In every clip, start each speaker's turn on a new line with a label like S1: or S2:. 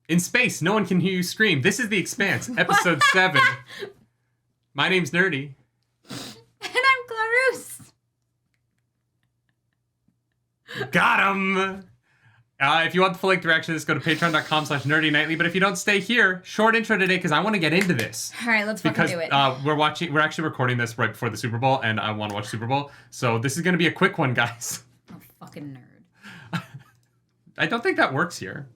S1: In space, no one can hear you scream. This is The Expanse, episode 7. My name's Nerdy.
S2: And I'm Clarus.
S1: Got him! If you want the full length reaction, just go to patreon.com/nerdynightly. But if you don't, stay here. Short intro today because I want to get into this.
S2: All right, let's fucking do it.
S1: We're actually recording this right before the Super Bowl, and I want to watch Super Bowl. So this is going to be a quick one, guys.
S2: Oh, fucking nerd.
S1: I don't think that works here.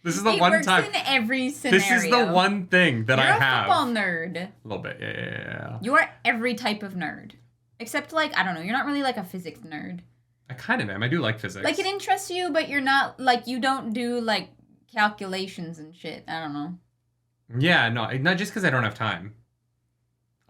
S1: This is the one time.
S2: It works in every scenario.
S1: This is the one thing that I have.
S2: You're a football nerd.
S1: A little bit, yeah.
S2: You are every type of nerd. Except, like, I don't know, you're not really like a physics nerd.
S1: I kind of am. I do like physics.
S2: Like, it interests you, but you're not, like, you don't do, like, calculations and shit. I don't know.
S1: Yeah, no, not just because I don't have time.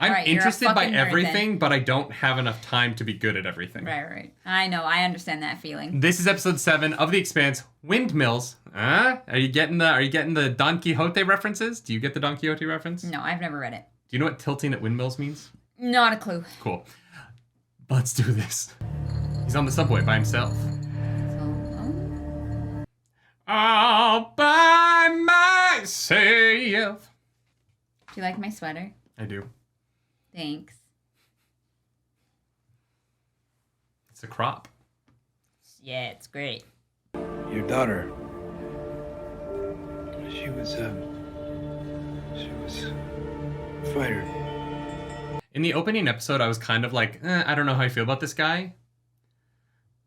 S1: I'm
S2: right,
S1: interested by everything,
S2: then.
S1: but I don't have enough time to be good at everything.
S2: Right. I know. I understand that feeling.
S1: This is episode 7 of The Expanse. Windmills. Are you getting the Don Quixote references? Do you get the Don Quixote reference?
S2: No, I've never read it.
S1: Do you know what tilting at windmills means?
S2: Not a clue.
S1: Cool. Let's do this. He's on the subway by himself. All by myself.
S2: Do you like my sweater?
S1: I do.
S2: Thanks.
S1: It's a crop.
S2: Yeah, it's great.
S3: Your daughter. She was fired.
S1: In the opening episode, I was kind of like, I don't know how I feel about this guy.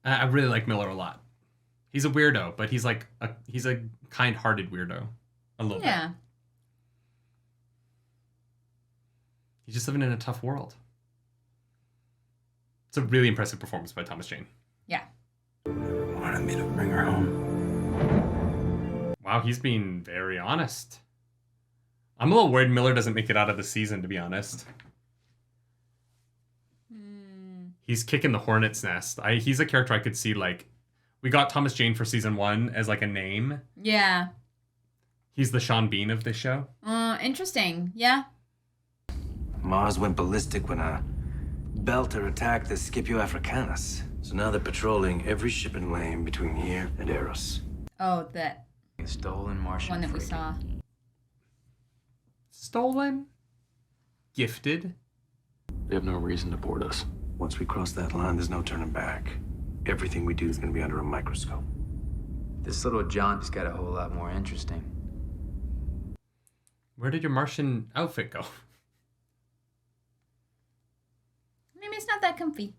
S1: I really like Miller a lot. He's a weirdo, but he's a kind-hearted weirdo. A little bit.
S2: Yeah.
S1: He's just living in a tough world. It's a really impressive performance by Thomas Jane.
S2: Yeah.
S3: Wanted me to bring her home.
S1: Wow, he's being very honest. I'm a little worried Miller doesn't make it out of the season, to be honest. He's kicking the hornet's nest. He's a character I could see, like... We got Thomas Jane for season 1 as, like, a name.
S2: Yeah.
S1: He's the Sean Bean of this show.
S2: Interesting. Yeah.
S3: Mars went ballistic when a belter attacked the Scipio Africanus. So now they're patrolling every shipping lane between here and Eros.
S2: Oh, that
S3: Stolen Martian
S2: one that we
S3: frigate.
S2: saw.
S1: Stolen? Gifted?
S3: They have no reason to board us. Once we cross that line, there's no turning back. Everything we do is going to be under a microscope.
S4: This little jaunt just got a whole lot more interesting.
S1: Where did your Martian outfit go?
S2: Maybe it's not that comfy.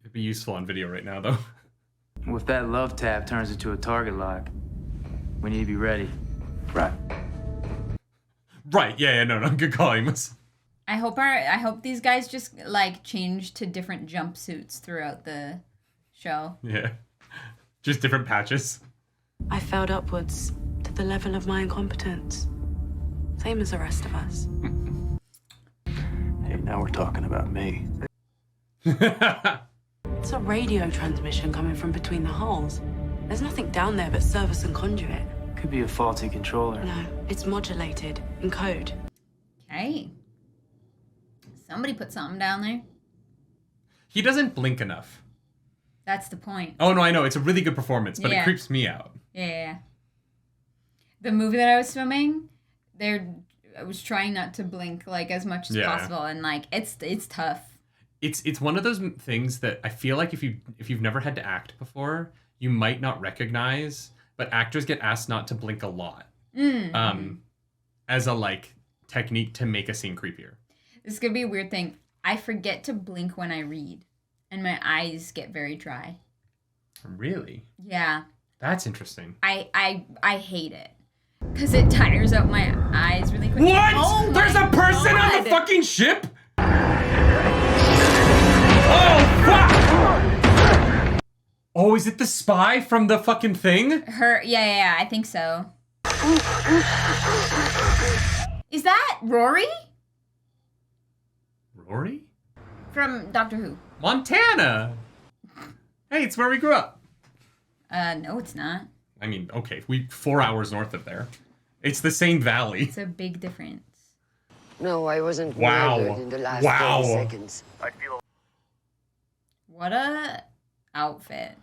S1: It'd be useful on video right now, though.
S4: If that love tap turns into a target lock, we need to be ready.
S3: Right.
S1: Right, yeah, no, good call, Amos.
S2: I hope these guys just like change to different jumpsuits throughout the show.
S1: Yeah. Just different patches.
S5: I failed upwards to the level of my incompetence. Same as the rest of us.
S3: Hey, now we're talking about me.
S5: It's a radio transmission coming from between the hulls. There's nothing down there but service and conduit.
S4: Could be a faulty controller.
S5: No, it's modulated in code.
S2: Okay. Somebody put something down there.
S1: He doesn't blink enough.
S2: That's the point.
S1: Oh, no, I know. It's a really good performance, but it creeps me out.
S2: Yeah. The movie that I was filming, I was trying not to blink like as much as possible, and like it's tough.
S1: It's one of those things that I feel like if you've never had to act before, you might not recognize, but actors get asked not to blink a lot. As a like technique to make a scene creepier.
S2: This is gonna be a weird thing. I forget to blink when I read, and my eyes get very dry.
S1: Really?
S2: Yeah.
S1: That's interesting.
S2: I hate it. Because it tires out my eyes really quick.
S1: What?
S2: Oh
S1: There's a person on the fucking ship? Oh, fuck! Oh, is it the spy from the fucking thing?
S2: Yeah, I think so. Is that Rory?
S1: Rory?
S2: From Doctor Who.
S1: Montana! Hey, it's where we grew up.
S2: No, it's not.
S1: I mean, okay, 4 hours north of there. It's the same valley.
S2: It's a big difference.
S6: No, I wasn't
S1: Wow.
S6: murdered in the last
S1: Wow.
S6: 30 seconds.
S2: What a outfit.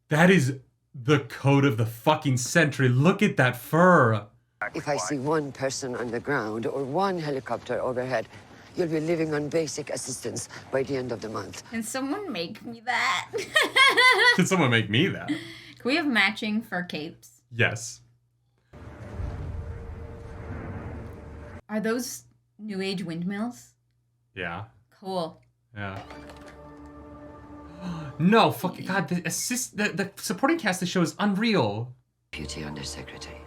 S1: That is The coat of the fucking century. Look at that fur.
S6: If I see one person on the ground or one helicopter overhead, you'll be living on basic assistance by the end of the month.
S2: Can someone make me that?
S1: Can someone make me that?
S2: Can we have matching fur capes?
S1: Yes.
S2: Are those new age windmills?
S1: Yeah.
S2: Cool.
S1: Yeah. No, fucking God, the supporting cast of the show is unreal.
S6: Beauty Undersecretary.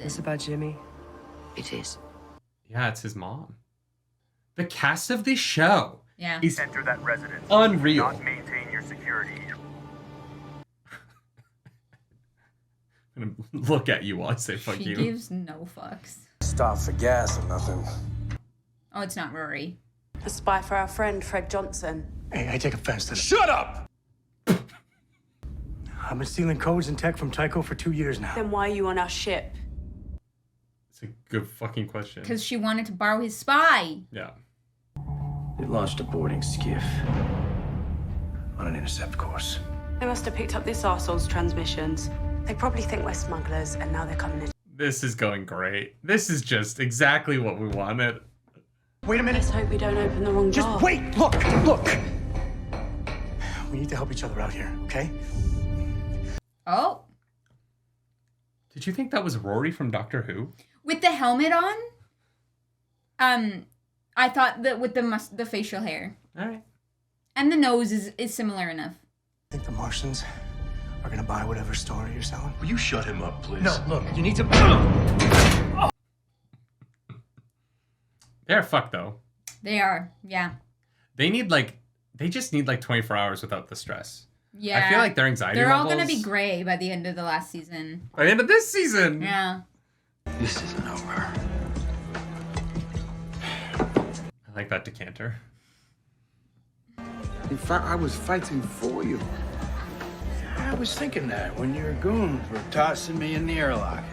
S7: It's about Jimmy.
S6: It is.
S1: Yeah, it's his mom. The cast of this show is
S8: enter that residence.
S1: unreal.
S8: Not maintain your security.
S1: I'm gonna look at you while I say fuck
S2: She
S1: you.
S2: gives no fucks.
S3: Stop for gas or nothing.
S2: Oh, it's not Rory.
S5: A spy for our friend Fred Johnson.
S9: Hey, I take offense to this.
S3: Shut up!
S9: I've been stealing codes and tech from Tycho for 2 years now.
S5: Then why are you on our ship?
S1: It's a good fucking question.
S2: Because she wanted to borrow his spy.
S1: Yeah.
S3: It launched a boarding skiff on an intercept course.
S5: They must have picked up this arsehole's transmissions. They probably think we're smugglers, and now they're coming in.
S1: This is going great. This is just exactly what we wanted.
S9: Wait a minute.
S5: Let's hope we don't open the wrong door.
S9: Just wait. Look. We need to help each other out here, okay?
S2: Oh.
S1: Did you think that was Rory from Doctor Who?
S2: With the helmet on? I thought that with the facial hair.
S1: All right.
S2: And the nose is similar enough.
S9: I think the Martians are gonna buy whatever story you're selling.
S8: Will you shut him up, please?
S9: No, look, you need to...
S1: They're fucked though.
S2: They are, yeah.
S1: They just need like 24 hours without the stress.
S2: Yeah.
S1: I feel like their anxiety
S2: They're all
S1: levels...
S2: gonna be gray by the end of the last season.
S1: By the end of this season!
S2: Yeah.
S3: This isn't over.
S1: I like that decanter.
S10: In fact, I was fighting for you.
S11: I was thinking that when you were going for tossing me in the airlock.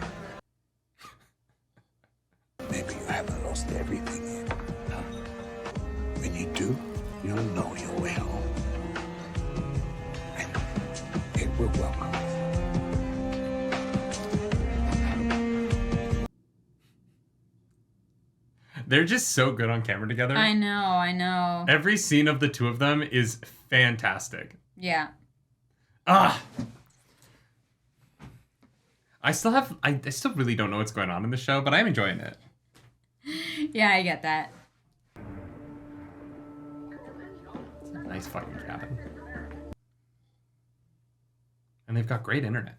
S10: Maybe you haven't lost everything yet. Huh? When you do, you'll know your way home. And it will welcome you.
S1: They're just so good on camera together.
S2: I know.
S1: Every scene of the two of them is fantastic.
S2: Yeah.
S1: Ah! I still really don't know what's going on in the show, but I'm enjoying it.
S2: Yeah, I get that.
S1: It's a nice fucking cabin. And they've got great internet.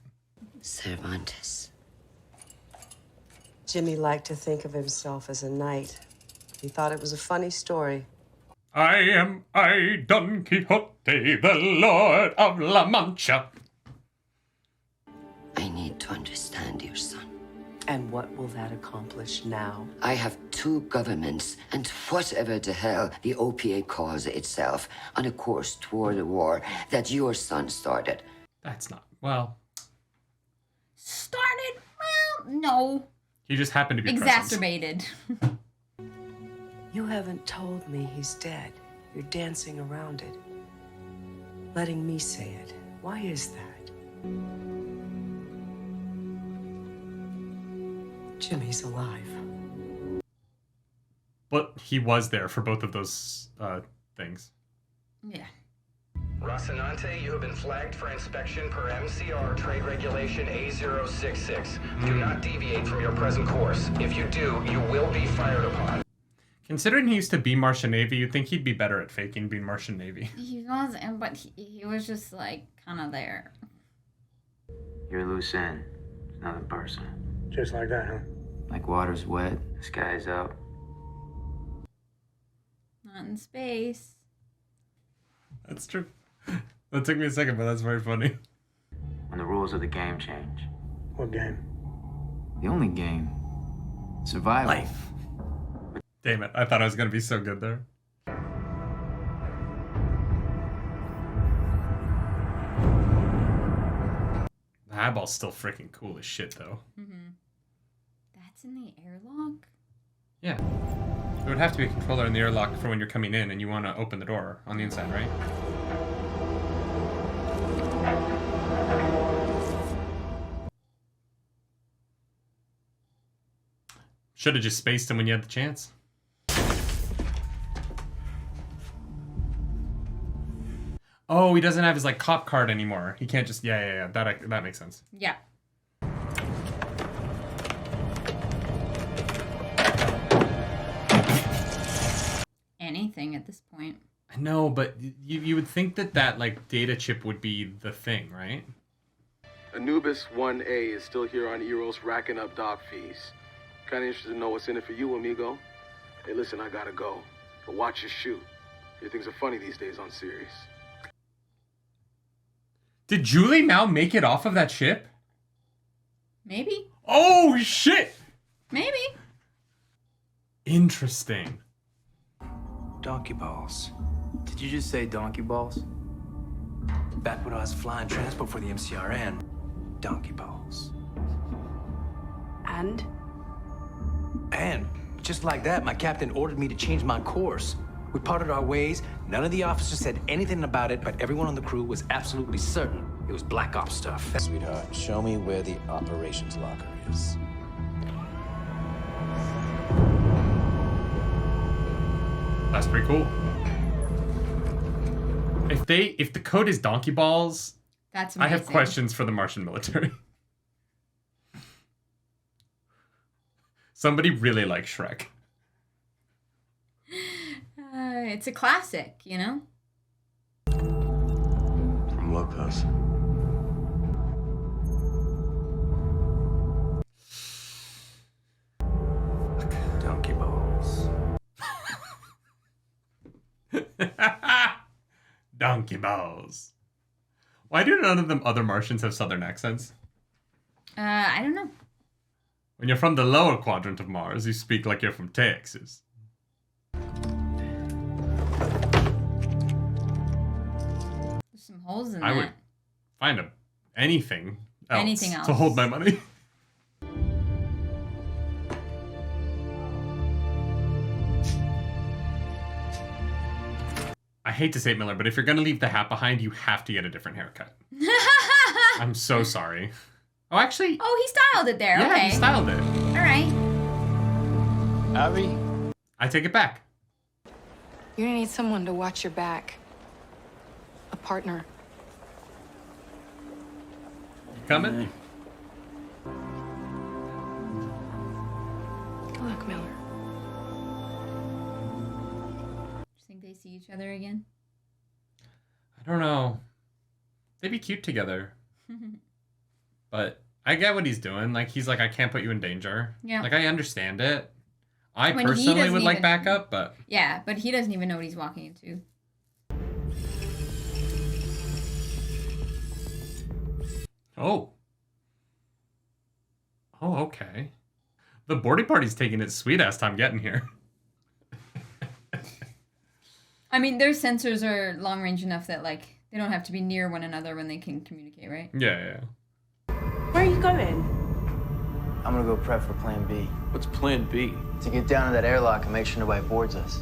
S6: Cervantes.
S7: Jimmy liked to think of himself as a knight. He thought it was a funny story.
S1: I am Don Quixote, the Lord of La Mancha.
S6: I need to understand your son.
S7: And what will that accomplish now?
S6: I have two governments, and whatever the hell the OPA calls itself, on a course toward a war that your son started.
S1: That's not, well...
S2: Started? Well, no.
S1: He just happened to be
S2: exacerbated.
S7: You haven't told me he's dead. You're dancing around it. Letting me say it. Why is that? Jimmy's alive.
S1: But he was there for both of those things.
S2: Yeah.
S12: Rocinante, you have been flagged for inspection per MCR Trade Regulation A066. Do not deviate from your present course. If you do, you will be fired upon.
S1: Considering he used to be Martian Navy, you'd think he'd be better at faking being Martian Navy.
S2: He was, but he was just like kind of there.
S4: You're a loose end. It's nothing personal.
S9: Just like that, huh?
S4: Like water's wet, the sky's up.
S2: Not in space.
S1: That's true. That took me a second, but that's very funny.
S4: When the rules of the game change.
S9: What game?
S4: The only game. Survival.
S1: Life. Damn it, I thought I was gonna be so good there. The eyeball's still freaking cool as shit, though.
S2: Mm-hmm. That's in the airlock?
S1: Yeah. There would have to be a controller in the airlock for when you're coming in and you want to open the door on the inside, right? Should have just spaced him when you had the chance. Oh, he doesn't have his like cop card anymore. He can't just yeah. That makes sense.
S2: Yeah. Anything at this point.
S1: I know, but you would think that like data chip would be the thing, right?
S13: Anubis 1A is still here on Eros racking up dock fees. Kind of interested to know what's in it for you, amigo. Hey, listen, I gotta go. But watch your shoot. Your things are funny these days on series.
S1: Did Julie Mao make it off of that ship?
S2: Maybe.
S1: Oh, shit!
S2: Maybe.
S1: Interesting.
S3: Donkey balls.
S4: Did you just say donkey balls?
S3: Back when I was flying transport for the MCRN, donkey balls.
S7: And?
S3: And just like that, my captain ordered me to change my course. We parted our ways. None of the officers said anything about it, but everyone on the crew was absolutely certain it was Black Ops stuff.
S14: Sweetheart, show me where the operations locker is.
S1: That's pretty cool. If the code is donkey balls,
S2: that's amazing.
S1: I have questions for the Martian military. Somebody really likes Shrek.
S2: It's a classic, you know?
S10: From Lopez.
S3: Donkey balls.
S1: Donkey balls. Why do none of them other Martians have southern accents?
S2: I don't know.
S1: When you're from the lower quadrant of Mars, you speak like you're from Texas.
S2: There's some holes in
S1: I
S2: that.
S1: would find anything
S2: Anything else
S1: to hold my money. I hate to say it, Miller, but if you're gonna leave the hat behind, you have to get a different haircut. I'm so sorry. Oh, actually.
S2: Oh, he styled it there.
S1: Yeah,
S2: okay.
S1: he styled it.
S2: All right.
S10: Abby?
S1: I take it back.
S5: You're gonna need someone to watch your back. A partner.
S1: You coming?
S5: Good luck, Miller.
S2: Do you think they see each other again?
S1: I don't know. They'd be cute together. But I get what he's doing. Like, he's like, I can't put you in danger.
S2: Yeah.
S1: Like, I understand it. I
S2: When
S1: personally would like backup, but...
S2: Yeah, but he doesn't even know what he's walking into.
S1: Oh. Oh, okay. The boarding party's taking its sweet-ass time getting here.
S2: I mean, their sensors are long-range enough that, like, they don't have to be near one another when they can communicate, right?
S1: Yeah.
S7: Where are you going?
S4: I'm gonna go prep for Plan B.
S13: What's Plan B?
S4: To get down to that airlock and make sure nobody boards us.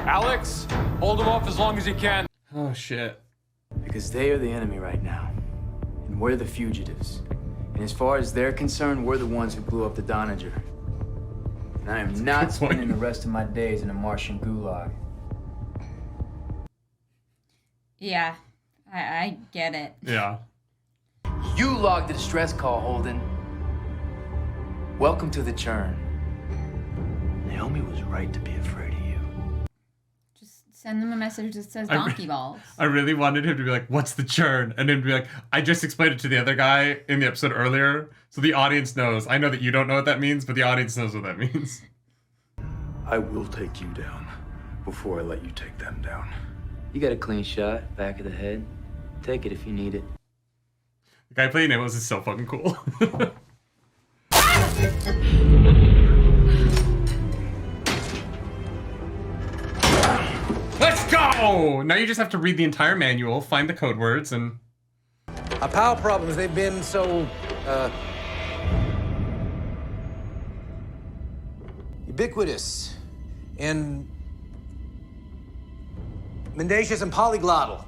S15: Alex, hold him off as long as you can.
S1: Oh, shit.
S4: Because they are the enemy right now. And we're the fugitives. And as far as they're concerned, we're the ones who blew up the Doniger. And I am not spending the rest of my days in a Martian gulag.
S2: Yeah, I get it.
S1: Yeah.
S4: You logged the distress call, Holden. Welcome to the churn.
S3: Naomi was right to be afraid of you.
S2: Just send them a message that says donkey balls.
S1: I really wanted him to be like, what's the churn? And then be like, I just explained it to the other guy in the episode earlier, so the audience knows. I know that you don't know what that means, but the audience knows what that means.
S10: I will take you down before I let you take them down.
S4: You got a clean shot, back of the head. Take it if you need it.
S1: The guy playing Amos is so fucking cool. Let's go! Now you just have to read the entire manual, find the code words, and...
S16: Our power problems, they've been so, ubiquitous and mendacious and polyglottal.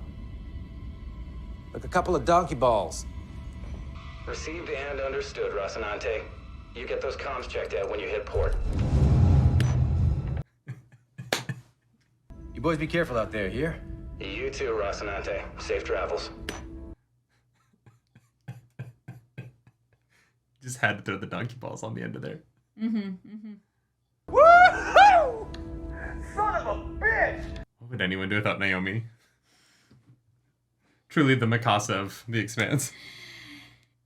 S16: Like a couple of donkey balls.
S12: Received and understood, Rocinante. You get those comms checked out when you hit port.
S3: You boys be careful out there, here?
S12: You too, Rocinante. Safe travels.
S1: Just had to throw the donkey balls on the end of there.
S11: Woohoo! Son of a bitch!
S1: What would anyone do without Naomi? Truly the Mikasa of The Expanse.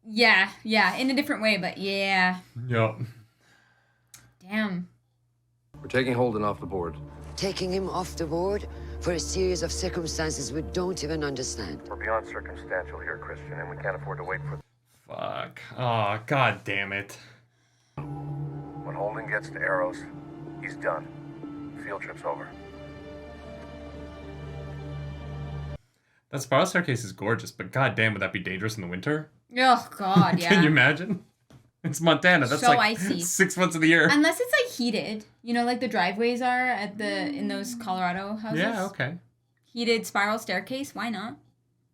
S2: Yeah, in a different way, but yeah.
S1: Yup.
S2: Damn.
S17: We're taking Holden off the board.
S6: Taking him off the board for a series of circumstances we don't even understand.
S8: We're beyond circumstantial here, Christian, and we can't afford to wait for...
S1: Fuck. Oh, god damn it.
S8: When Holden gets to Arrows, he's done. Field trip's over.
S1: That spiral staircase is gorgeous, but god damn, would that be dangerous in the winter?
S2: Oh god, yeah.
S1: Can you imagine? It's Montana. That's
S2: so
S1: like
S2: icy.
S1: 6 months of the year.
S2: Unless it's like heated, you know, like the driveways are at in those Colorado houses.
S1: Yeah, okay.
S2: Heated spiral staircase, why not?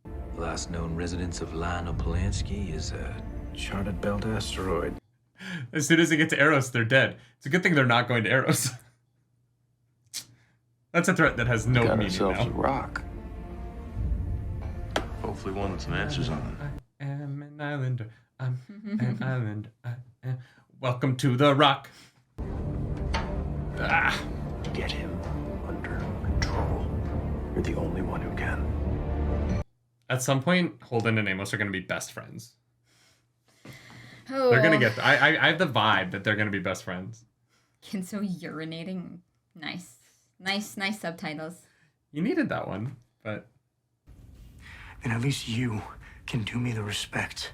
S3: The last known residence of Lionel Polanski is a charted belt asteroid.
S1: As soon as they get to Arrows, they're dead. It's a good thing they're not going to Arrows. That's a threat that has no meaning now.
S10: a rock. Hopefully one with some answers on
S1: I am an islander. I'm an islander. I am. Welcome to the rock. Ah.
S10: Get him under control. You're the only one who can.
S1: At some point, Holden and Amos are going to be best friends.
S2: Oh.
S1: They're going to get... I have the vibe that they're going to be best friends.
S2: Kinso urinating. Nice subtitles.
S1: You needed that one, but...
S9: Then at least you can do me the respect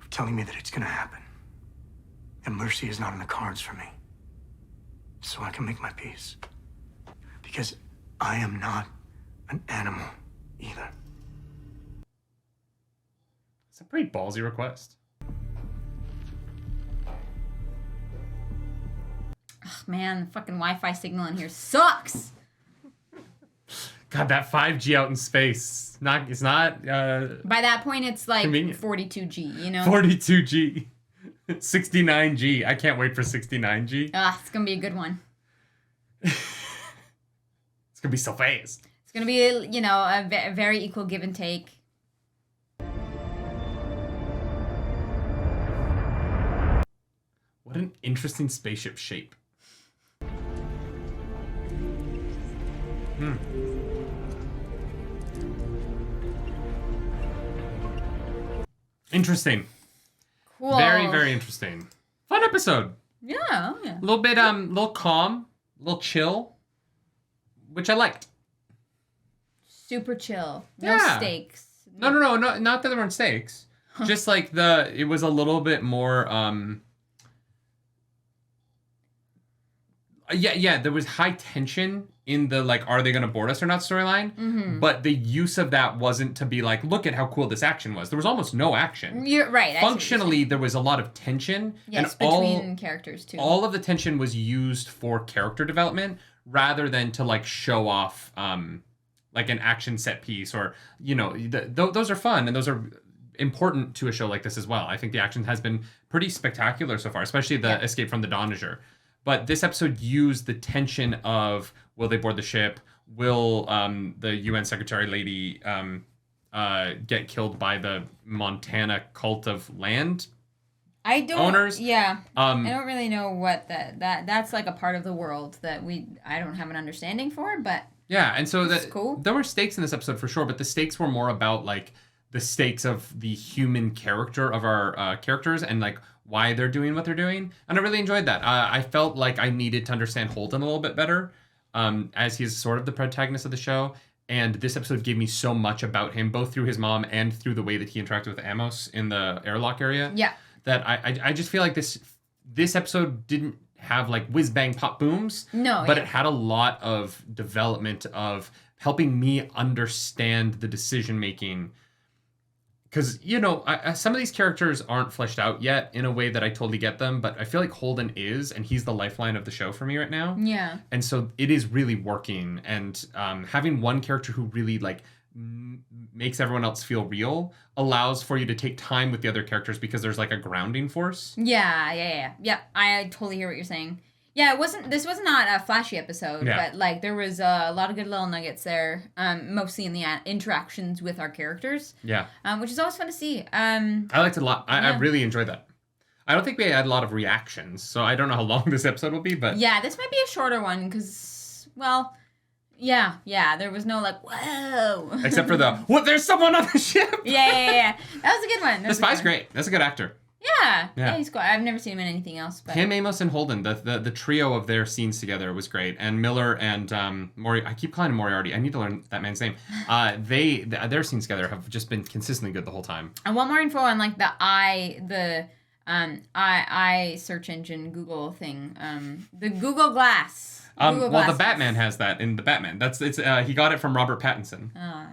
S9: of telling me that it's gonna happen. And mercy is not in the cards for me. So I can make my peace. Because I am not an animal either.
S1: It's a pretty ballsy request.
S2: Ugh, man, the fucking Wi-Fi signal in here sucks.
S1: God, that 5G out in space. It's not
S2: By that point, it's like
S1: convenient.
S2: 42G, you know?
S1: 42G. 69G. I can't wait for 69G.
S2: It's going to be a good one.
S1: It's going to be so fast.
S2: It's going to be, you know, a very equal give and take.
S1: What an interesting spaceship shape. Interesting.
S2: Cool.
S1: Very, very interesting. Fun episode.
S2: Yeah, oh yeah.
S1: A little bit, little calm, a little chill, which I liked.
S2: Super chill. No
S1: Yeah.
S2: stakes.
S1: No, not that there weren't stakes. Just like it was a little bit more, yeah, there was high tension in the, like, are they going to board us or not storyline?
S2: Mm-hmm.
S1: But the use of that wasn't to be like, look at how cool this action was. There was almost no action.
S2: You're right.
S1: Functionally, there was a lot of tension.
S2: Yes,
S1: and
S2: between characters, too.
S1: All of the tension was used for character development rather than to, like, show off, like, an action set piece or, you know, those are fun and those are important to a show like this as well. I think the action has been pretty spectacular so far, especially the escape from the Donager. But this episode used the tension of, will they board the ship? Will the UN secretary lady get killed by the Montana cult of land owners?
S2: Yeah. I don't really know what that's like a part of the world that I don't have an understanding for, but
S1: yeah, and so
S2: cool.
S1: There were stakes in this episode for sure, but the stakes were more about like the stakes of the human character of our characters and like why they're doing what they're doing. And I really enjoyed that. I felt like I needed to understand Holden a little bit better as he's sort of the protagonist of the show. And this episode gave me so much about him, both through his mom and through the way that he interacted with Amos in the airlock area.
S2: Yeah.
S1: That I just feel like this episode didn't have like whiz bang pop booms.
S2: No.
S1: But it had a lot of development of helping me understand the decision making. Because, you know, some of these characters aren't fleshed out yet in a way that I totally get them, but I feel like Holden is, and he's the lifeline of the show for me right now.
S2: Yeah.
S1: And so it is really working, and having one character who really, like, makes everyone else feel real allows for you to take time with the other characters because there's like a grounding force.
S2: Yeah. I totally hear what you're saying. Yeah, this was not a flashy episode, but like there was a lot of good little nuggets there, mostly in the interactions with our characters.
S1: Yeah.
S2: Which is always fun to see.
S1: I liked it a lot. I really enjoyed that. I don't think we had a lot of reactions, so I don't know how long this episode will be, but...
S2: Yeah, this might be a shorter one, because, well, yeah, there was no, like, whoa.
S1: Except for what, there's someone on the ship?
S2: Yeah. That was a good one.
S1: The Spy's great. That's a good actor.
S2: Yeah, he's cool. I've never seen him in anything else. But
S1: him, Amos, and Holden, the trio of their scenes together was great. And Miller and I keep calling him Moriarty. I need to learn that man's name. Their scenes together have just been consistently good the whole time.
S2: And one more info on like the I search engine Google thing. The Google Glass.
S1: Well, the Batman has that in the Batman. He got it from Robert Pattinson.
S2: Oh,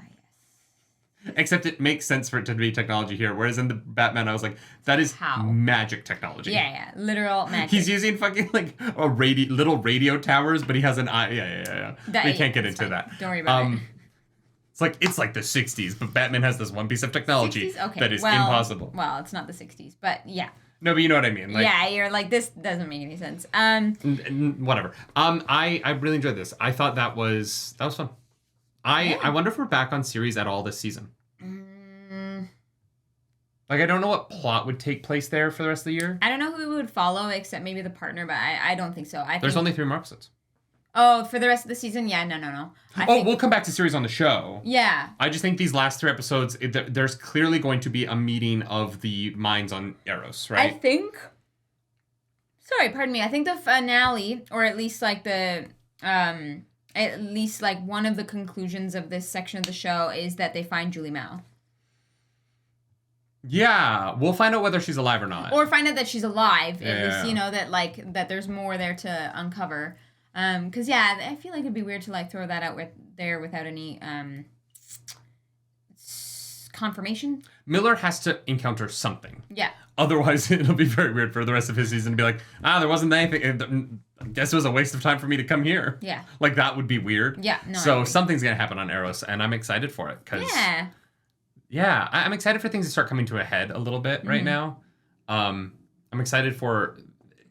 S2: yes.
S1: Except it makes sense for it to be technology here. Whereas in the Batman, I was like, that is magic technology.
S2: Yeah. Literal magic.
S1: He's using fucking like little radio towers, but he has an eye. Yeah. We can't get into that.
S2: Don't worry about it.
S1: It's like the 60s, but Batman has this one piece of technology that is impossible.
S2: Well, it's not the 60s, but yeah.
S1: No, but you know what I mean. Like,
S2: yeah, you're like, this doesn't make any sense.
S1: Whatever. I really enjoyed this. I thought that was fun. I wonder if we're back on series at all this season. Like, I don't know what plot would take place there for the rest of the year.
S2: I don't know who we would follow except maybe the partner, but I don't think so.
S1: There's only 3 more episodes.
S2: Oh, for the rest of the season? Yeah, no.
S1: We'll come back to series on the show.
S2: Yeah.
S1: I just think these last 3 episodes, there's clearly going to be a meeting of the minds on Eros, right?
S2: I think the finale, or at least like one of the conclusions of this section of the show is that they find Julie Mao.
S1: Yeah, we'll find out whether she's alive or not.
S2: Or find out that she's alive. At least, that there's more there to uncover. Because, I feel like it'd be weird to, like, throw that out there without any confirmation.
S1: Miller has to encounter something.
S2: Yeah.
S1: Otherwise, it'll be very weird for the rest of his season to be like, there wasn't anything. I guess it was a waste of time for me to come here.
S2: Yeah.
S1: Like, that would be weird.
S2: Yeah, no.
S1: So something's going to happen on Eros, and I'm excited for it. Yeah, I'm excited for things to start coming to a head a little bit right now. I'm excited for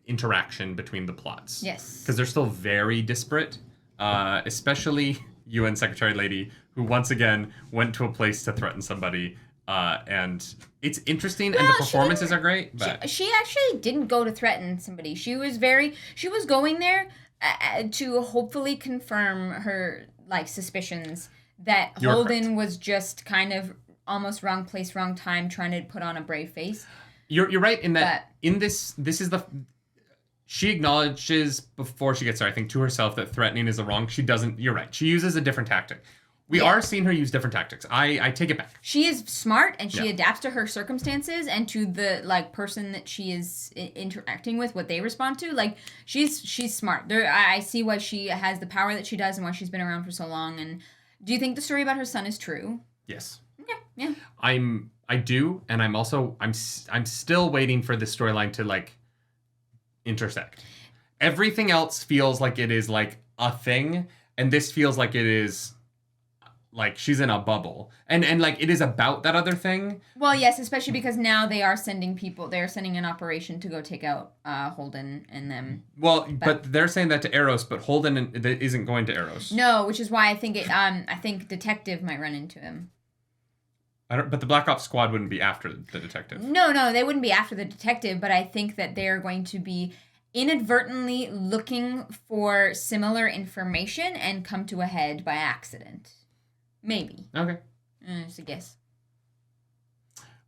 S1: interaction between the plots.
S2: Yes.
S1: Because they're still very disparate, especially UN Secretary Lady, who once again went to a place to threaten somebody. And it's interesting, and the performances are great. But
S2: she actually didn't go to threaten somebody. She was going there to hopefully confirm her like suspicions that Holden was just kind of almost wrong place, wrong time, trying to put on a brave face.
S1: You're right in that in this is she acknowledges before she gets there, I think, to herself that threatening is the wrong. She doesn't. You're right. She uses a different tactic. We are seeing her use different tactics. I take it back.
S2: She is smart, and she adapts to her circumstances and to the like person that she is interacting with, what they respond to. Like she's smart. I see why she has the power that she does and why she's been around for so long. And do you think the story about her son is true?
S1: Yes.
S2: Okay. Yeah.
S1: I do, and I'm still waiting for this storyline to like intersect. Everything else feels like it is like a thing, and this feels like it is like she's in a bubble, and like it is about that other thing.
S2: Well, yes, especially because now they are sending people. They are sending an operation to go take out Holden and them.
S1: Well, but they're saying that to Eros, but Holden isn't going to Eros.
S2: No, which is why I think I think Detective might run into him.
S1: But the Black Ops squad wouldn't be after the detective.
S2: No, they wouldn't be after the detective, but I think that they're going to be inadvertently looking for similar information and come to a head by accident. Maybe.
S1: Okay.
S2: Just a guess.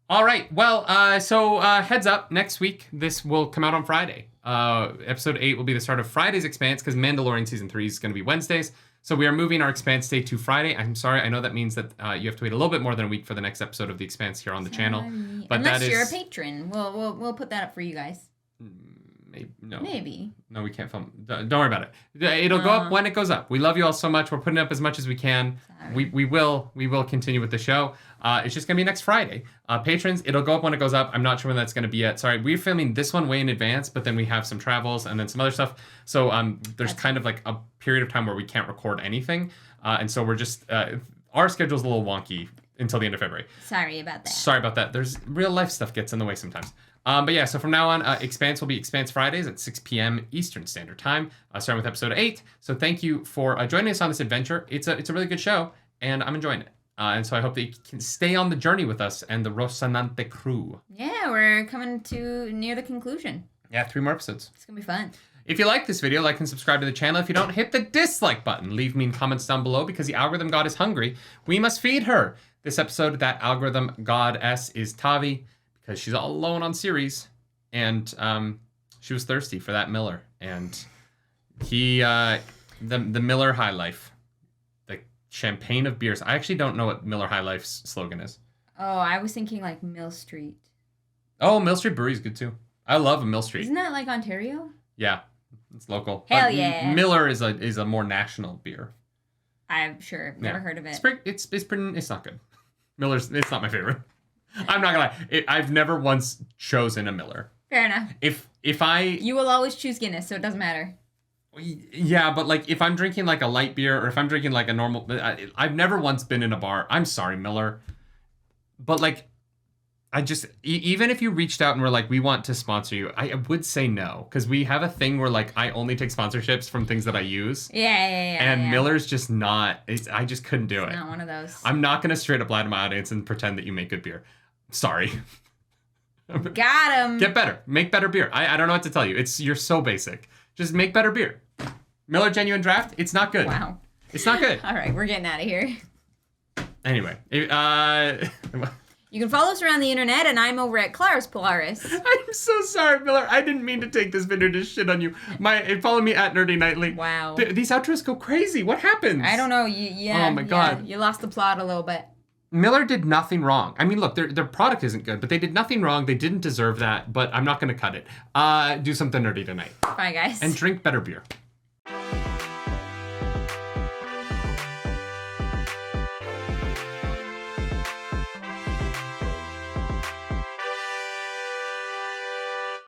S1: All right. Well, so heads up, next week, this will come out on Friday. Episode 8 will be the start of Friday's Expanse, because Mandalorian Season 3 is going to be Wednesdays. So we are moving our Expanse day to Friday. I'm sorry. I know that means that you have to wait a little bit more than a week for the next episode of The Expanse here on the channel. But
S2: unless you're a patron. We'll put that up for you guys.
S1: Maybe. No, we can't film. Don't worry about it. It'll go up when it goes up. We love you all so much. We're putting up as much as we can. We will continue with the show. It's just going to be next Friday. Patrons, it'll go up when it goes up. I'm not sure when that's going to be yet. Sorry, we're filming this one way in advance, but then we have some travels and then some other stuff. So there's kind of like a period of time where we can't record anything. And so we're just, our schedule's a little wonky until the end of February.
S2: Sorry about that.
S1: Sorry about that. There's real life stuff gets in the way sometimes. But yeah, so from now on, Expanse will be Expanse Fridays at 6 p.m. Eastern Standard Time, starting with episode 8. So thank you for joining us on this adventure. It's a really good show, and I'm enjoying it. And so I hope that you can stay on the journey with us and the Rocinante crew.
S2: Yeah, we're coming to near the conclusion.
S1: Yeah, 3 more episodes.
S2: It's going to be fun.
S1: If you like this video, like and subscribe to the channel. If you don't, hit the dislike button. Leave mean comments down below because the algorithm god is hungry. We must feed her. This episode, that algorithm goddess is Tavi because she's all alone on series. And she was thirsty for that Miller. And he, the Miller High Life, the champagne of beers. I actually don't know what Miller High Life's slogan is.
S2: Oh, I was thinking like Mill Street.
S1: Oh, Mill Street Brewery is good too. I love a Mill Street.
S2: Isn't that like Ontario?
S1: Yeah, it's local.
S2: Hell yeah.
S1: Miller is a more national beer.
S2: I'm sure. Never heard of it.
S1: It's not good. It's not my favorite. I'm not gonna lie. I've never once chosen a Miller.
S2: Fair enough. You will always choose Guinness, so it doesn't matter.
S1: Yeah, but like if I'm drinking like a light beer or if I'm drinking like a normal, I've never once been in a bar. I'm sorry, Miller, but like. I just, even if you reached out and were like, we want to sponsor you, I would say no. Because we have a thing where like, I only take sponsorships from things that I use.
S2: Yeah.
S1: And Miller's just not, I just couldn't do it.
S2: Not one of those.
S1: I'm not going to straight up lie to my audience and pretend that you make good beer. Sorry.
S2: Got him.
S1: Get better. Make better beer. I don't know what to tell you. You're so basic. Just make better beer. Miller Genuine Draft, it's not good.
S2: Wow.
S1: It's not good.
S2: All right, we're getting out of here.
S1: Anyway,
S2: you can follow us around the internet, and I'm over at Claris Polaris.
S1: I'm so sorry, Miller. I didn't mean to take this video to shit on you. Follow me at nerdynightly.
S2: Wow.
S1: These outros go crazy. What happens?
S2: I don't know. Oh my
S1: God.
S2: You lost the plot a little bit.
S1: Miller did nothing wrong. I mean, look, their product isn't good, but they did nothing wrong. They didn't deserve that, but I'm not going to cut it. Do something nerdy tonight.
S2: Bye, guys.
S1: And drink better beer.